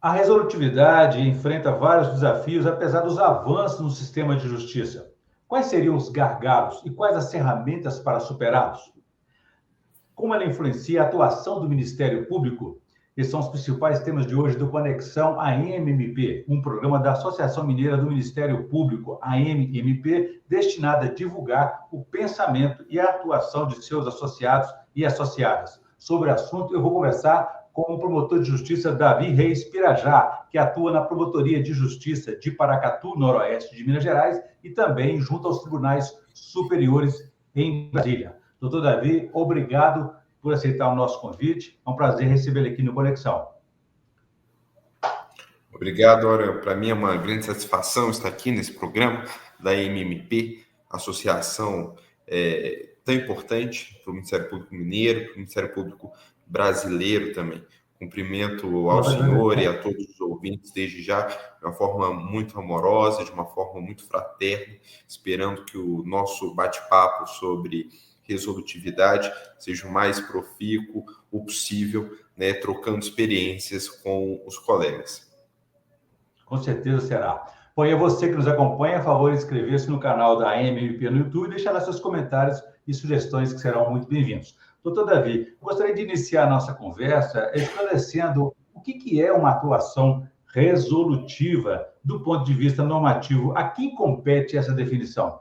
A resolutividade enfrenta vários desafios, apesar dos avanços no sistema de justiça. Quais seriam os gargalos e quais as ferramentas para superá-los? Como ela influencia a atuação do Ministério Público? Esses são os principais temas de hoje do Conexão AMMP, um programa da Associação Mineira do Ministério Público, AMMP, destinado a divulgar o pensamento e a atuação de seus associados e associadas. Sobre o assunto, eu vou conversar com o promotor de justiça Davi Reis Pirajá, que atua na Promotoria de Justiça de Paracatu, noroeste de Minas Gerais, e também junto aos tribunais superiores em Brasília. Doutor Davi, obrigado por aceitar o nosso convite. É um prazer recebê-lo aqui no Conexão. Obrigado, Ora. Para mim é uma grande satisfação estar aqui nesse programa da MMP, associação tão importante para o Ministério Público Mineiro, para o Ministério Público Brasileiro também. Cumprimento ao senhor e a todos os ouvintes desde já, de uma forma muito amorosa, de uma forma muito fraterna, esperando que o nosso bate-papo sobre resolutividade seja o mais profícuo o possível, né, trocando experiências com os colegas. Com certeza será. Bom, e a você que nos acompanha, a favor de inscrever-se no canal da AMMP no YouTube e deixar lá seus comentários e sugestões que serão muito bem-vindos. Doutor Davi, gostaria de iniciar a nossa conversa esclarecendo o que é uma atuação resolutiva do ponto de vista normativo. A quem compete essa definição?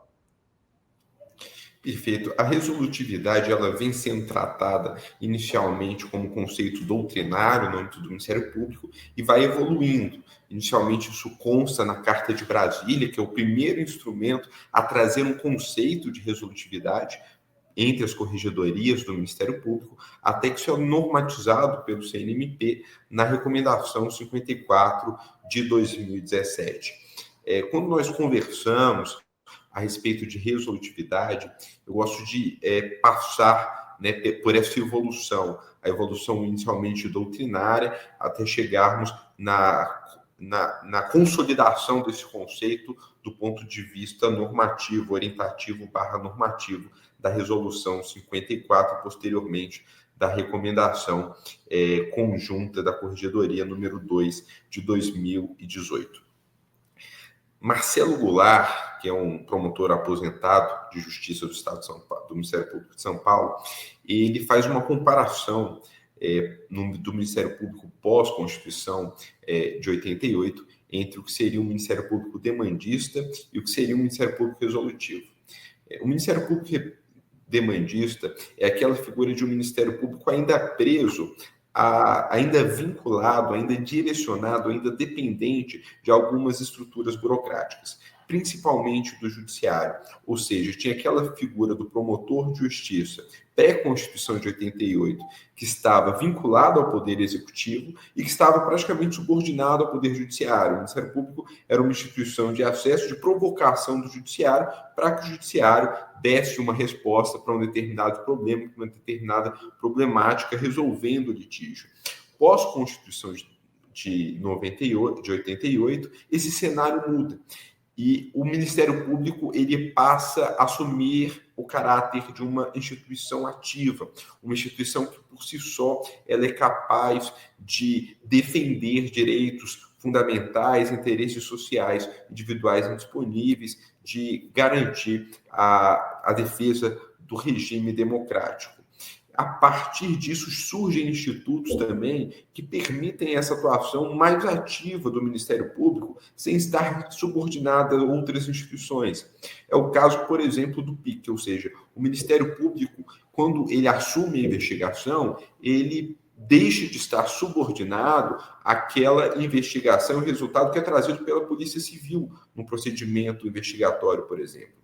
Perfeito. A resolutividade ela vem sendo tratada inicialmente como conceito doutrinário no âmbito do Ministério Público e vai evoluindo. Inicialmente isso consta na Carta de Brasília, que é o primeiro instrumento a trazer um conceito de resolutividade entre as corregedorias do Ministério Público, até que isso é normatizado pelo CNMP na Recomendação 54 de 2017. Quando nós conversamos a respeito de resolutividade, eu gosto de passar, né, por essa evolução, a evolução inicialmente doutrinária, até chegarmos na consolidação desse conceito do ponto de vista normativo, orientativo / normativo da Resolução 54, posteriormente da Recomendação Conjunta da Corregedoria número 2 de 2018. Marcelo Goulart, que é um promotor aposentado de Justiça do Estado de São Paulo, do Ministério Público de São Paulo, ele faz uma comparação do Ministério Público pós-Constituição de 88 entre o que seria um Ministério Público demandista e o que seria um Ministério Público resolutivo. O Ministério Público demandista é aquela figura de um Ministério Público ainda preso, ainda vinculado, ainda direcionado, ainda dependente de algumas estruturas burocráticas, principalmente do judiciário. Ou seja, tinha aquela figura do promotor de justiça pré-Constituição de 88, que estava vinculado ao Poder Executivo e que estava praticamente subordinado ao Poder Judiciário. O Ministério Público era uma instituição de acesso, de provocação do Judiciário, para que o Judiciário desse uma resposta para um determinado problema, para uma determinada problemática, resolvendo o litígio. Pós-Constituição de 88, esse cenário muda. E o Ministério Público ele passa a assumir o caráter de uma instituição ativa, uma instituição que, por si só, ela é capaz de defender direitos fundamentais, interesses sociais individuais indisponíveis, de garantir a defesa do regime democrático. A partir disso, surgem institutos também que permitem essa atuação mais ativa do Ministério Público, sem estar subordinada a outras instituições. É o caso, por exemplo, do PIC, ou seja, o Ministério Público, quando ele assume a investigação, ele deixa de estar subordinado àquela investigação e resultado que é trazido pela Polícia Civil, num procedimento investigatório, por exemplo.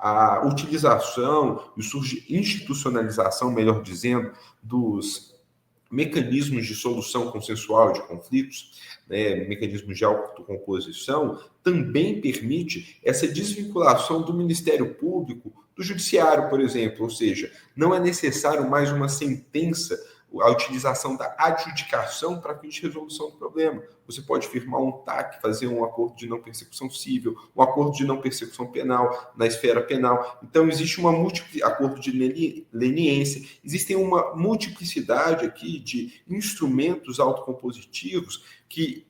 A utilização e institucionalização, melhor dizendo, dos mecanismos de solução consensual de conflitos, né, mecanismos de autocomposição, também permite essa desvinculação do Ministério Público do Judiciário, por exemplo. Ou seja, não é necessário mais uma sentença a utilização da adjudicação para fins de resolução do problema. Você pode firmar um TAC, fazer um acordo de não persecução civil, um acordo de não persecução penal na esfera penal. Então, existe acordo de leniência, existem uma multiplicidade aqui de instrumentos autocompositivos que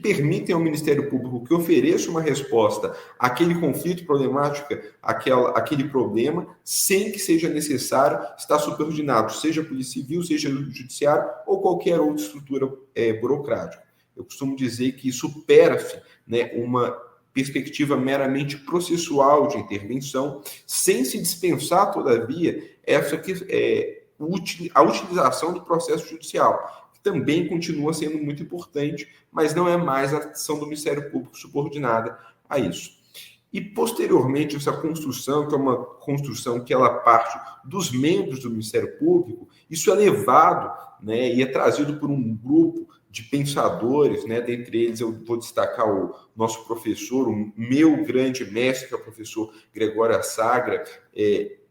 permitem ao Ministério Público que ofereça uma resposta àquele conflito problemático, aquele problema, sem que seja necessário estar subordinado, seja a Polícia Civil, seja o Judiciário ou qualquer outra estrutura burocrática. Eu costumo dizer que supera-se, né, uma perspectiva meramente processual de intervenção, sem se dispensar, todavia, a utilização do processo judicial, também continua sendo muito importante, mas não é mais a ação do Ministério Público subordinada a isso. E, posteriormente, essa construção, que é uma construção que ela parte dos membros do Ministério Público, isso é levado, né, e é trazido por um grupo de pensadores, né, dentre eles eu vou destacar o nosso professor, o meu grande mestre, que é o professor Gregório Sagra,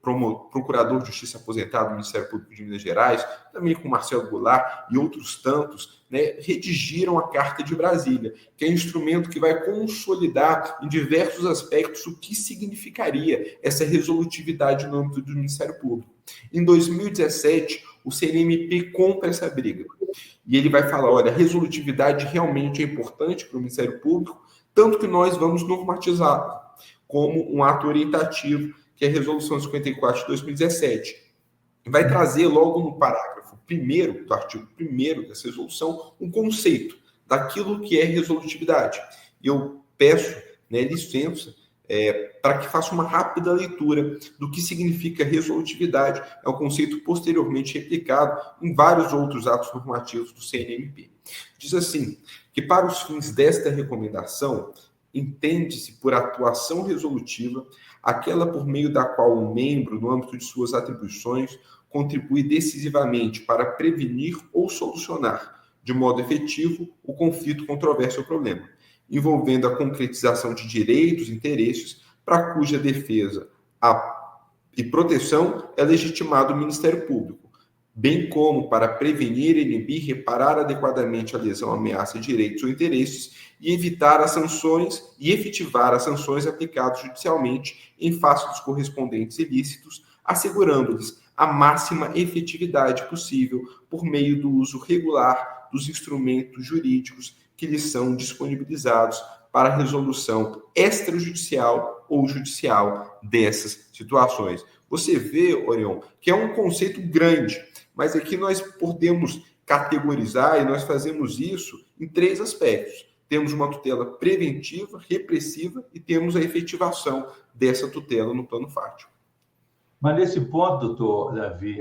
procurador de justiça aposentado do Ministério Público de Minas Gerais, também com Marcelo Goulart e outros tantos, né, redigiram a Carta de Brasília, que é um instrumento que vai consolidar em diversos aspectos o que significaria essa resolutividade no âmbito do Ministério Público. Em 2017, o CNMP compra essa briga. E ele vai falar, olha, a resolutividade realmente é importante para o Ministério Público, tanto que nós vamos normatizar como um ato orientativo, que é a Resolução 54 de 2017. Vai trazer logo no parágrafo 1º, do artigo 1º dessa resolução, um conceito daquilo que é resolutividade. E eu peço, né, licença para que faça uma rápida leitura do que significa resolutividade. É um conceito posteriormente replicado em vários outros atos normativos do CNMP. Diz assim, que para os fins desta recomendação, entende-se por atuação resolutiva aquela por meio da qual o membro, no âmbito de suas atribuições, contribui decisivamente para prevenir ou solucionar, de modo efetivo, o conflito controverso ou problema, envolvendo a concretização de direitos e interesses para cuja defesa e proteção é legitimado o Ministério Público, bem como para prevenir, inibir, reparar adequadamente a lesão, ameaça de direitos ou interesses e evitar as sanções e efetivar as sanções aplicadas judicialmente em face dos correspondentes ilícitos, assegurando-lhes a máxima efetividade possível por meio do uso regular dos instrumentos jurídicos que lhes são disponibilizados para a resolução extrajudicial ou judicial dessas situações. Você vê, Orion, que é um conceito grande, mas aqui nós podemos categorizar, e nós fazemos isso em 3 aspectos. Temos uma tutela preventiva, repressiva, e temos a efetivação dessa tutela no plano fático. Mas nesse ponto, doutor Davi,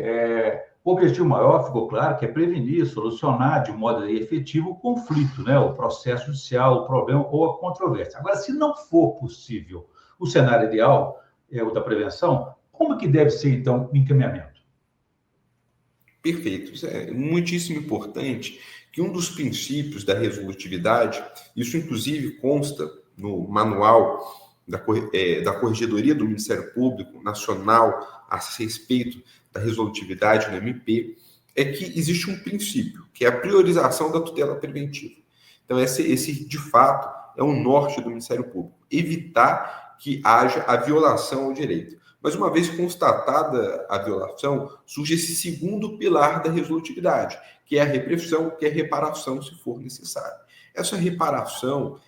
o objetivo maior, ficou claro, que é prevenir, solucionar de modo efetivo o conflito, né? O processo judicial, o problema ou a controvérsia. Agora, se não for possível o cenário ideal, o da prevenção, como que deve ser, então, o encaminhamento? Perfeito. Isso é muitíssimo importante que um dos princípios da resolutividade, isso inclusive consta no manual da Corregedoria do Ministério Público Nacional a respeito da resolutividade no MP, é que existe um princípio, que é a priorização da tutela preventiva. Então, esse de fato, é o norte do Ministério Público, evitar que haja a violação ao direito. Mas uma vez constatada a violação, surge esse segundo pilar da resolutividade, que é a repressão, que é a reparação, se for necessário. Essa reparação,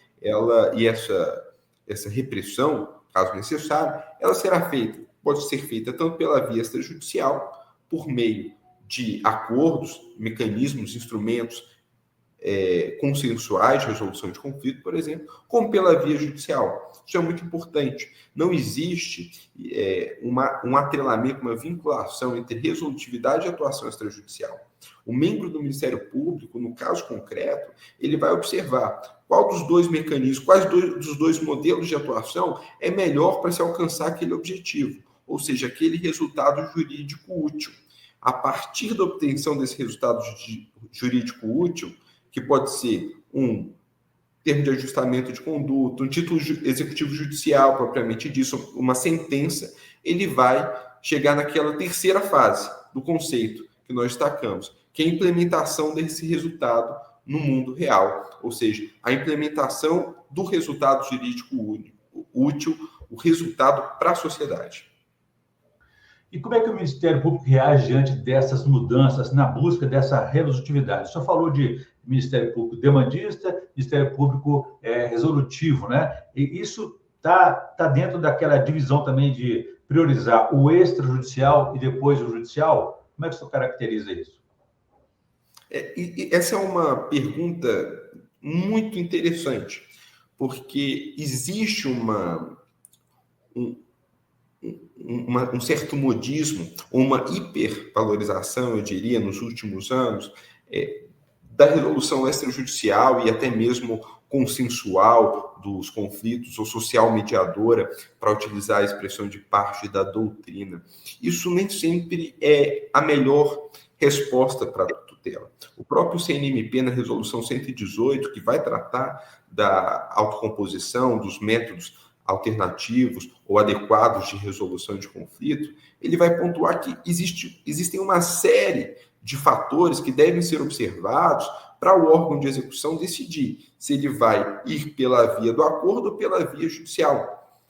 essa repressão, caso necessário, ela será feita, pode ser feita tanto pela via extrajudicial, por meio de acordos, mecanismos, instrumentos consensuais de resolução de conflito, por exemplo, como pela via judicial. Isso é muito importante. Não existe um atrelamento, uma vinculação entre resolutividade e atuação extrajudicial. O membro do Ministério Público, no caso concreto, ele vai observar qual dos 2 mecanismos, quais dos 2 modelos de atuação é melhor para se alcançar aquele objetivo, ou seja, aquele resultado jurídico útil. A partir da obtenção desse resultado jurídico útil, que pode ser um termo de ajustamento de conduta, um título executivo judicial, propriamente disso, uma sentença, ele vai chegar naquela terceira fase do conceito, que nós destacamos, que é a implementação desse resultado no mundo real, ou seja, a implementação do resultado jurídico útil, o resultado para a sociedade. E como é que o Ministério Público reage diante dessas mudanças na busca dessa resolutividade? O senhor falou de Ministério Público demandista, Ministério Público resolutivo, né? E isso tá dentro daquela divisão também de priorizar o extrajudicial e depois o judicial? Como é que o senhor caracteriza isso? Essa é uma pergunta muito interessante, porque existe um certo modismo, uma hipervalorização, eu diria, nos últimos anos, da resolução extrajudicial e até mesmo consensual dos conflitos ou social mediadora, para utilizar a expressão de parte da doutrina. Isso nem sempre é a melhor resposta para a tutela. O próprio CNMP, na resolução 118, que vai tratar da autocomposição, dos métodos alternativos ou adequados de resolução de conflito, ele vai pontuar que existem uma série de fatores que devem ser observados para o órgão de execução decidir se ele vai ir pela via do acordo ou pela via judicial.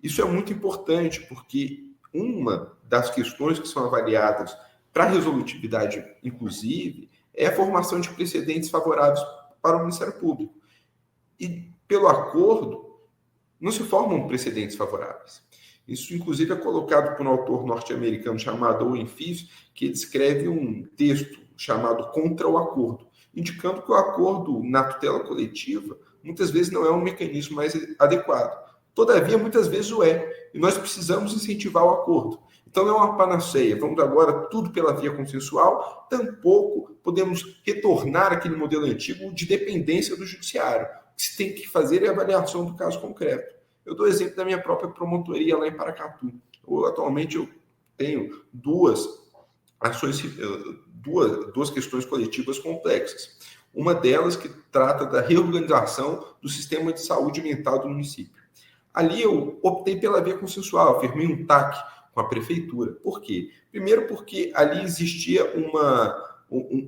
Isso é muito importante, porque uma das questões que são avaliadas para a resolutividade, inclusive, é a formação de precedentes favoráveis para o Ministério Público. E, pelo acordo, não se formam precedentes favoráveis. Isso, inclusive, é colocado por um autor norte-americano chamado Owen Fives, que escreve um texto chamado Contra o Acordo, indicando que o acordo na tutela coletiva muitas vezes não é um mecanismo mais adequado. Todavia, muitas vezes o é, e nós precisamos incentivar o acordo. Então, não é uma panaceia, vamos agora tudo pela via consensual, tampouco podemos retornar àquele modelo antigo de dependência do judiciário. O que se tem que fazer é a avaliação do caso concreto. Eu dou exemplo da minha própria promotoria lá em Paracatu. Atualmente eu tenho duas questões coletivas complexas. Uma delas que trata da reorganização do sistema de saúde mental do município. Ali eu optei pela via consensual, firmei um TAC com a prefeitura. Por quê? Primeiro porque ali existia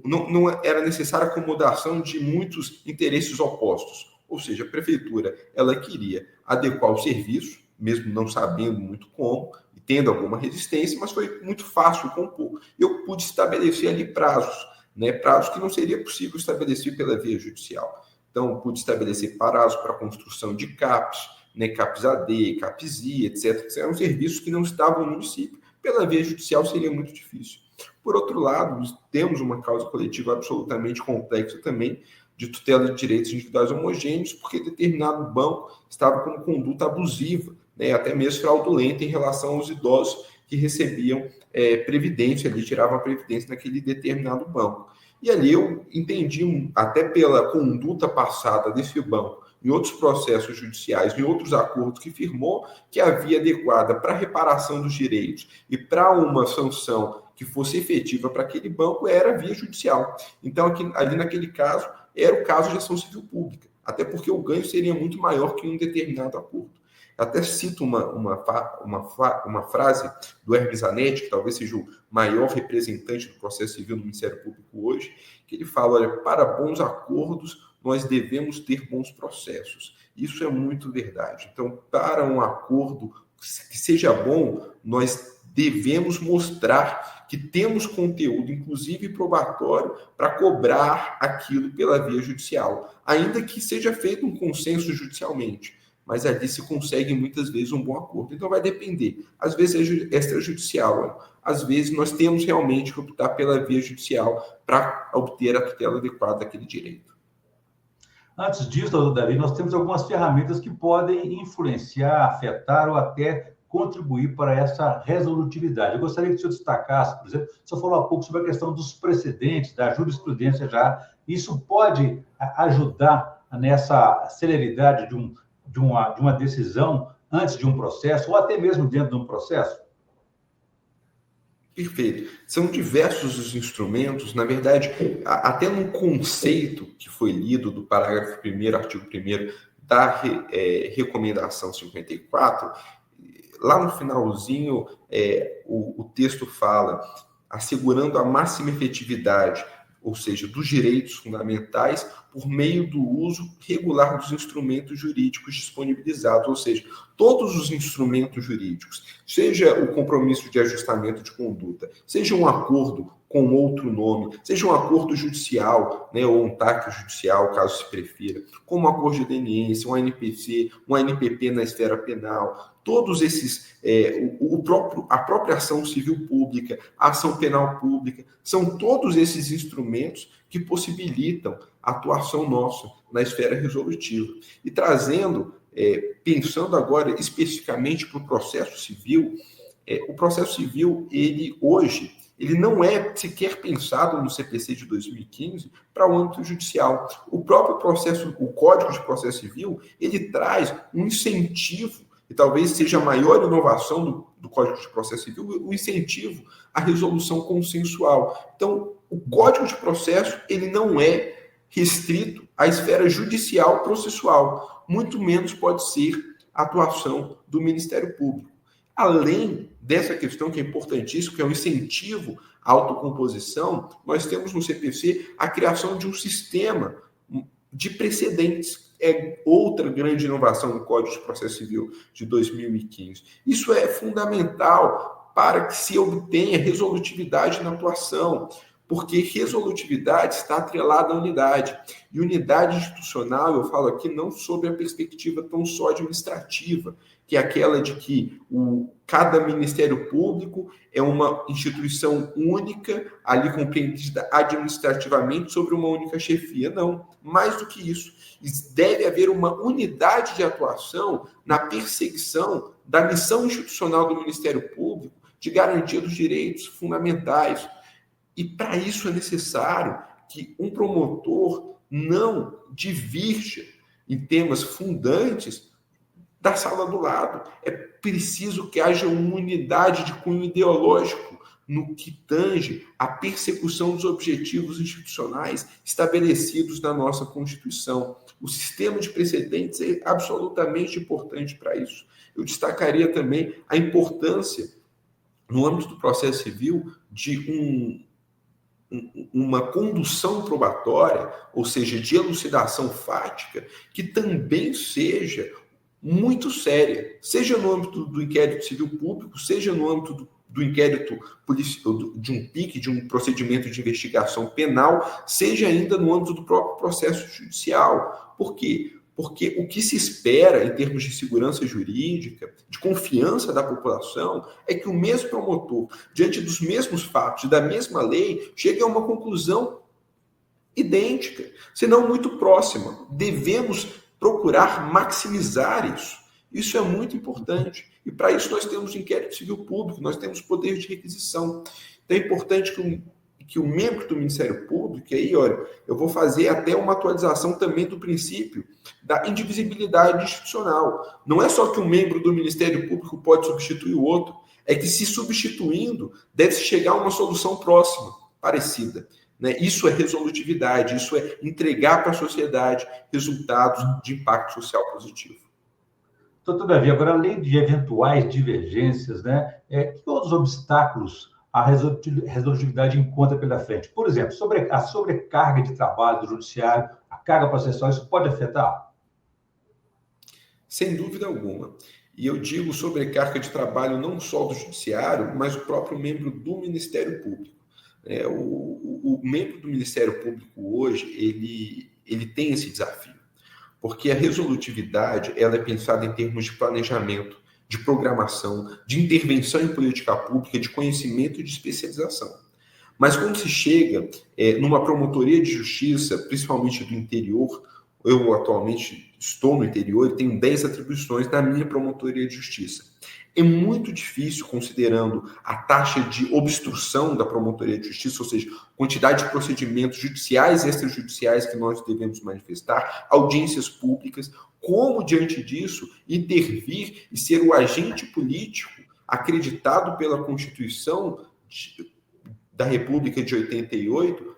não era necessária a acomodação de muitos interesses opostos. Ou seja, a prefeitura ela queria adequar o serviço, mesmo não sabendo muito como, e tendo alguma resistência, mas foi muito fácil compor. Eu pude estabelecer ali prazos, prazos que não seria possível estabelecer pela via judicial. Então, pude estabelecer prazos para a construção de CAPs, CAPs AD, CAPs I, etc. Eram serviços que não estavam no município. Pela via judicial seria muito difícil. Por outro lado, temos uma causa coletiva absolutamente complexa também, de tutela de direitos individuais homogêneos, porque determinado banco estava com conduta abusiva, até mesmo fraudulenta em relação aos idosos que recebiam previdência, ali tiravam a previdência naquele determinado banco. E ali eu entendi, até pela conduta passada desse banco, em outros processos judiciais, em outros acordos que firmou, que a via adequada para a reparação dos direitos e para uma sanção que fosse efetiva para aquele banco era a via judicial. Então, ali naquele caso, era o caso de ação civil pública, até porque o ganho seria muito maior que um determinado acordo. Até cito uma frase do Hermes Zanetti, que talvez seja o maior representante do processo civil no Ministério Público hoje, que ele fala, olha, para bons acordos, nós devemos ter bons processos. Isso é muito verdade. Então, para um acordo que seja bom, nós devemos mostrar que temos conteúdo, inclusive probatório, para cobrar aquilo pela via judicial, ainda que seja feito um consenso judicialmente, mas ali se consegue muitas vezes um bom acordo. Então vai depender. Às vezes é extrajudicial, às vezes nós temos realmente que optar pela via judicial para obter a tutela adequada daquele direito. Antes disso, doutor Davi, nós temos algumas ferramentas que podem influenciar, afetar ou até contribuir para essa resolutividade. Eu gostaria que o senhor destacasse, por exemplo, o senhor falou há pouco sobre a questão dos precedentes, da jurisprudência já. Isso pode ajudar nessa celeridade de uma decisão antes de um processo, ou até mesmo dentro de um processo? Perfeito. São diversos os instrumentos, na verdade, até no conceito que foi lido do parágrafo 1º, artigo 1º da recomendação 54, lá no finalzinho, o texto fala assegurando a máxima efetividade, ou seja, dos direitos fundamentais, por meio do uso regular dos instrumentos jurídicos disponibilizados, ou seja, todos os instrumentos jurídicos, seja o compromisso de ajustamento de conduta, seja um acordo com outro nome, seja um acordo judicial, né, ou um TAC judicial, caso se prefira, como um acordo de leniência, um ANPC, um ANPP na esfera penal, todos esses, a própria ação civil pública, a ação penal pública, são todos esses instrumentos que possibilitam a atuação nossa na esfera resolutiva. E trazendo, pensando agora especificamente para o processo civil, o processo civil, ele não é sequer pensado no CPC de 2015 para o âmbito judicial. O próprio processo, o Código de Processo Civil, ele traz um incentivo, e talvez seja a maior inovação do Código de Processo Civil, o incentivo à resolução consensual. Então, o Código de Processo, ele não é restrito à esfera judicial processual, muito menos pode ser a atuação do Ministério Público. Além dessa questão que é importantíssima, que é o incentivo à autocomposição, nós temos no CPC a criação de um sistema de precedentes. É outra grande inovação no Código de Processo Civil de 2015. Isso é fundamental para que se obtenha resolutividade na atuação, porque resolutividade está atrelada à unidade. E unidade institucional, eu falo aqui não sobre a perspectiva tão só administrativa, que é aquela de que cada Ministério Público é uma instituição única, ali compreendida administrativamente sobre uma única chefia. Não, mais do que isso. Deve haver uma unidade de atuação na perseguição da missão institucional do Ministério Público de garantia dos direitos fundamentais. E para isso é necessário que um promotor não divirja em temas fundantes da sala do lado. É preciso que haja uma unidade de cunho ideológico no que tange à persecução dos objetivos institucionais estabelecidos na nossa Constituição. O sistema de precedentes é absolutamente importante para isso. Eu destacaria também a importância, no âmbito do processo civil, de uma condução probatória, ou seja, de elucidação fática, que também seja muito séria, seja no âmbito do inquérito civil público, seja no âmbito do inquérito de um PIC, de um procedimento de investigação penal, seja ainda no âmbito do próprio processo judicial. Por quê? Porque o que se espera em termos de segurança jurídica, de confiança da população, é que o mesmo promotor, diante dos mesmos fatos e da mesma lei, chegue a uma conclusão idêntica, se não muito próxima. Devemos procurar maximizar isso. Isso é muito importante. E para isso nós temos inquérito civil público, nós temos poder de requisição. Então é importante que o membro do Ministério Público, aí, olha, eu vou fazer até uma atualização também do princípio da indivisibilidade institucional. Não é só que um membro do Ministério Público pode substituir o outro, é que se substituindo, deve-se chegar a uma solução próxima, parecida. Né? Isso é resolutividade, isso é entregar para a sociedade resultados de impacto social positivo. Doutor Davi, agora, além de eventuais divergências, né, que outros obstáculos a resolutividade encontra pela frente? Por exemplo, sobre a sobrecarga de trabalho do judiciário, a carga processual, isso pode afetar? Sem dúvida alguma. E eu digo sobrecarga de trabalho não só do judiciário, mas o próprio membro do Ministério Público. O membro do Ministério Público hoje, ele tem esse desafio, porque a resolutividade ela é pensada em termos de planejamento, de programação, de intervenção em política pública, de conhecimento e de especialização. Mas quando se chega numa promotoria de justiça, principalmente do interior, eu atualmente estou no interior e tenho 10 atribuições na minha promotoria de justiça. É muito difícil, considerando a taxa de obstrução da promotoria de justiça, ou seja, quantidade de procedimentos judiciais e extrajudiciais que nós devemos manifestar, audiências públicas, como, diante disso, intervir e ser o agente político acreditado pela Constituição da República de 88,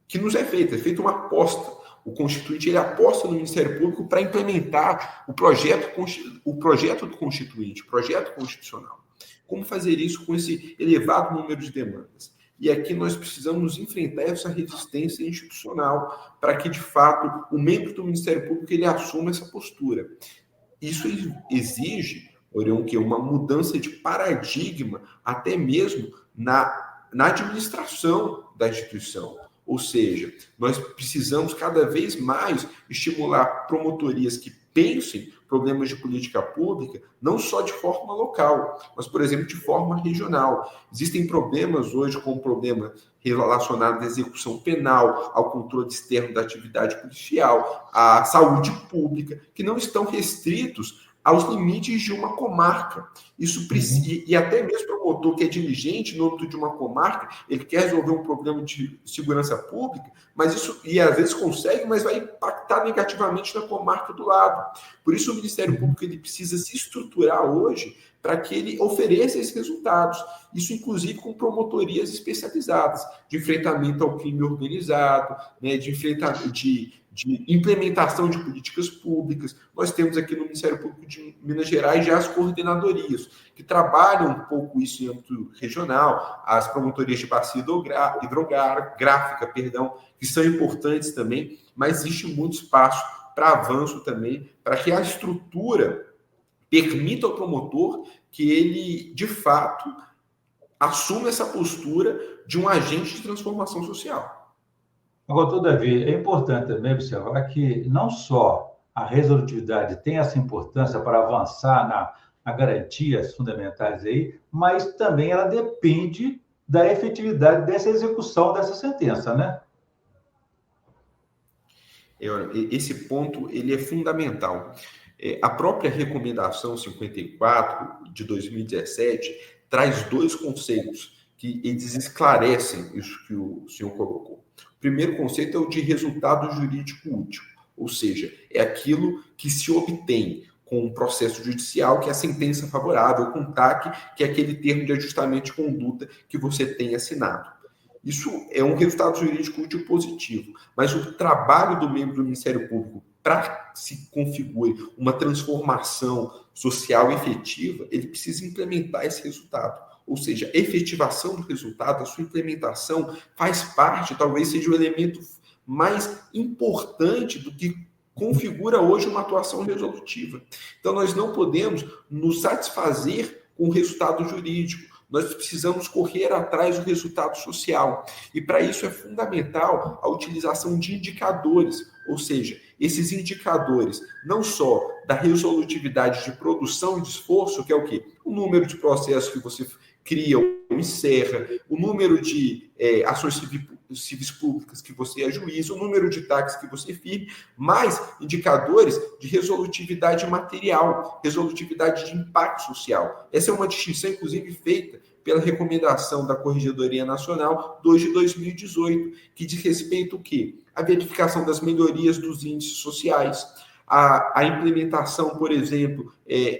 que nos é feita uma aposta. O Constituinte ele aposta no Ministério Público para implementar o projeto do Constituinte, o projeto constitucional. Como fazer isso com esse elevado número de demandas? E aqui nós precisamos enfrentar essa resistência institucional para que, de fato, o membro do Ministério Público ele assuma essa postura. Isso exige, Orion, que uma mudança de paradigma, até mesmo na administração da instituição. Ou seja, nós precisamos cada vez mais estimular promotorias que pensem problemas de política pública não só de forma local, mas, por exemplo, de forma regional. Existem problemas hoje com o problema relacionado à execução penal, ao controle externo da atividade policial, à saúde pública, que não estão restritos aos limites de uma comarca. Isso precisa, e até mesmo o promotor que é diligente no âmbito de uma comarca, ele quer resolver um problema de segurança pública, mas isso, e às vezes consegue, mas vai impactar negativamente na comarca do lado. Por isso o Ministério Público ele precisa se estruturar hoje para que ele ofereça esses resultados. Isso, inclusive, com promotorias especializadas de enfrentamento ao crime organizado, né, de implementação de políticas públicas. Nós temos aqui no Ministério Público de Minas Gerais já as coordenadorias, que trabalham um pouco isso em âmbito regional, as promotorias de bacia hidrográfica, que são importantes também, mas existe muito espaço para avanço também, para que a estrutura permita ao promotor que ele, de fato, assuma essa postura de um agente de transformação social. Agora, todavia, é importante também observar que não só a resolutividade tem essa importância para avançar na garantias fundamentais aí, mas também ela depende da efetividade dessa execução dessa sentença, né? Esse ponto ele é fundamental. A própria recomendação 54 de 2017 traz dois conceitos que eles esclarecem isso que o senhor colocou. O primeiro conceito é o de resultado jurídico útil, ou seja, é aquilo que se obtém com um processo judicial, que é a sentença favorável, com TAC, que é aquele termo de ajustamento de conduta que você tem assinado. Isso é um resultado jurídico útil positivo, mas o trabalho do membro do Ministério Público para se configure uma transformação social efetiva, ele precisa implementar esse resultado. Ou seja, a efetivação do resultado, a sua implementação faz parte, talvez seja o elemento mais importante do que configura hoje uma atuação resolutiva. Então, nós não podemos nos satisfazer com o resultado jurídico. Nós precisamos correr atrás do resultado social. E para isso é fundamental a utilização de indicadores, ou seja, esses indicadores não só da resolutividade de produção e de esforço, que é o quê? O número de processos que você cria ou encerra, o número de ações civis públicas que você ajuiza, o número de taxas que você firme, mas indicadores de resolutividade material, resolutividade de impacto social. Essa é uma distinção, inclusive, feita pela recomendação da Corregedoria Nacional 2 de 2018, que diz respeito ao quê? A verificação das melhorias dos índices sociais, a implementação, por exemplo,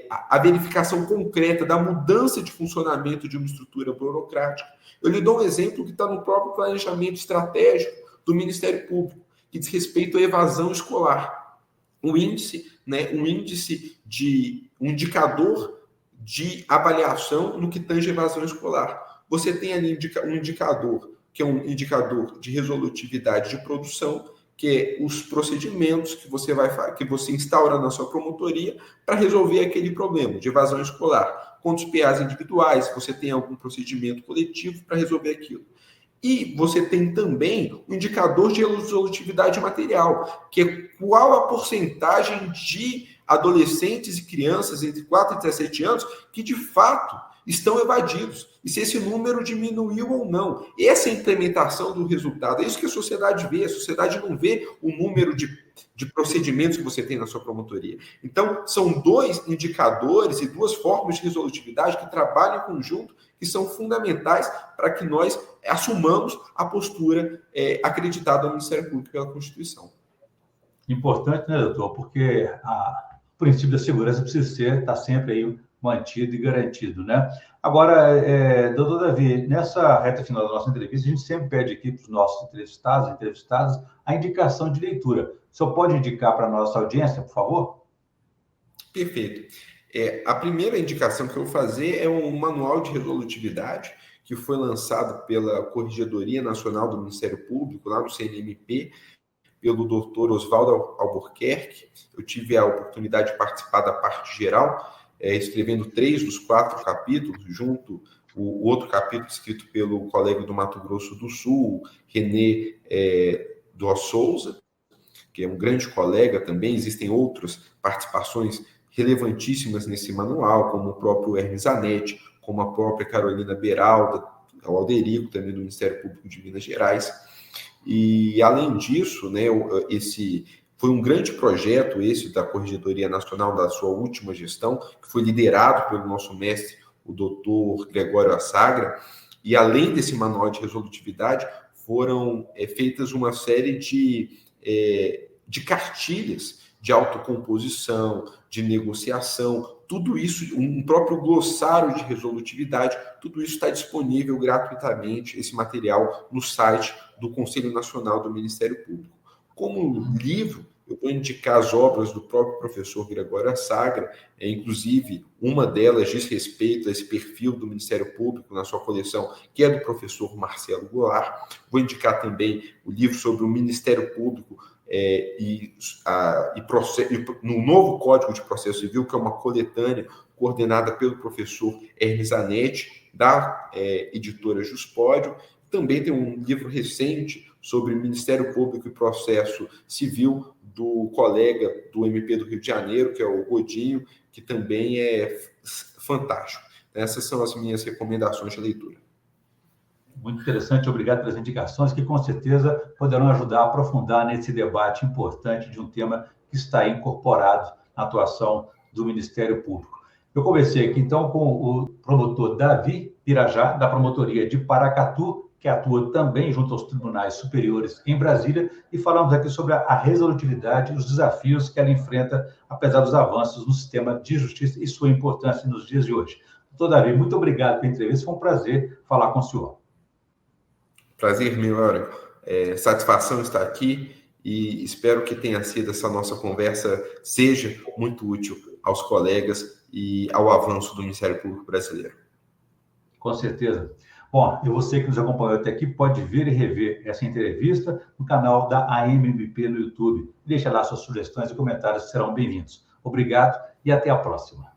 a verificação concreta da mudança de funcionamento de uma estrutura burocrática. Eu lhe dou um exemplo que está no próprio planejamento estratégico do Ministério Público, que diz respeito à evasão escolar. Um indicador de avaliação no que tange a evasão escolar. Você tem ali um indicador, que é um indicador de resolutividade de produção, que é os procedimentos que você instaura na sua promotoria para resolver aquele problema de evasão escolar. Quantos PAs individuais, se você tem algum procedimento coletivo para resolver aquilo. E você tem também o indicador de resolutividade material, que é qual a porcentagem de adolescentes e crianças entre 4 e 17 anos que, de fato, estão evadidos. E se esse número diminuiu ou não. Essa é a implementação do resultado. É isso que a sociedade vê. A sociedade não vê o número de procedimentos que você tem na sua promotoria. Então, são dois indicadores e duas formas de resolutividade que trabalham em conjunto, que são fundamentais para que nós assumamos a postura acreditada ao Ministério Público pela Constituição. Importante, né, doutor? Porque o princípio da segurança precisa estar sempre aí mantido e garantido, né? Agora, doutor Davi, nessa reta final da nossa entrevista, a gente sempre pede aqui para os nossos entrevistadas, a indicação de leitura. O senhor pode indicar para a nossa audiência, por favor? Perfeito. A primeira indicação que eu vou fazer é um manual de resolutividade, que foi lançado pela Corregedoria Nacional do Ministério Público, lá no CNMP, pelo doutor Oswaldo Albuquerque. Eu tive a oportunidade de participar da parte geral, escrevendo 3 dos 4 capítulos, junto o outro capítulo escrito pelo colega do Mato Grosso do Sul, René do Souza, que é um grande colega também. Existem outras participações relevantíssimas nesse manual, como o próprio Hermes Zanetti, como a própria Carolina Beralda, o Alderico, também do Ministério Público de Minas Gerais. E, além disso, né, esse foi um grande projeto, esse da Corregedoria Nacional, da sua última gestão, que foi liderado pelo nosso mestre, o doutor Gregório Assagra, e além desse manual de resolutividade, foram feitas uma série de cartilhas de autocomposição, de negociação, tudo isso, um próprio glossário de resolutividade, tudo isso está disponível gratuitamente, esse material, no site do Conselho Nacional do Ministério Público. Como livro, eu vou indicar as obras do próprio professor Gregório Assagra, inclusive uma delas diz respeito a esse perfil do Ministério Público na sua coleção, que é do professor Marcelo Goulart. Vou indicar também o livro sobre o Ministério Público no novo Código de Processo Civil, que é uma coletânea coordenada pelo professor Hermes Zanetti, da editora Juspódio. Também tem um livro recente sobre Ministério Público e Processo Civil, do colega do MP do Rio de Janeiro, que é o Godinho, que também é fantástico. Essas são as minhas recomendações de leitura. Muito interessante, obrigado pelas indicações, que com certeza poderão ajudar a aprofundar nesse debate importante de um tema que está incorporado na atuação do Ministério Público. Eu conversei aqui, então, com o promotor Davi Pirajá, da Promotoria de Paracatu, que atua também junto aos tribunais superiores em Brasília, e falamos aqui sobre a resolutividade e os desafios que ela enfrenta, apesar dos avanços no sistema de justiça e sua importância nos dias de hoje. Doutor Davi, muito obrigado pela entrevista, foi um prazer falar com o senhor. Prazer, meu amigo. Satisfação estar aqui e espero que tenha sido essa nossa conversa seja muito útil aos colegas e ao avanço do Ministério Público brasileiro. Com certeza. Bom, e você que nos acompanhou até aqui pode ver e rever essa entrevista no canal da AMMP no YouTube. Deixa lá suas sugestões e comentários que serão bem-vindos. Obrigado e até a próxima.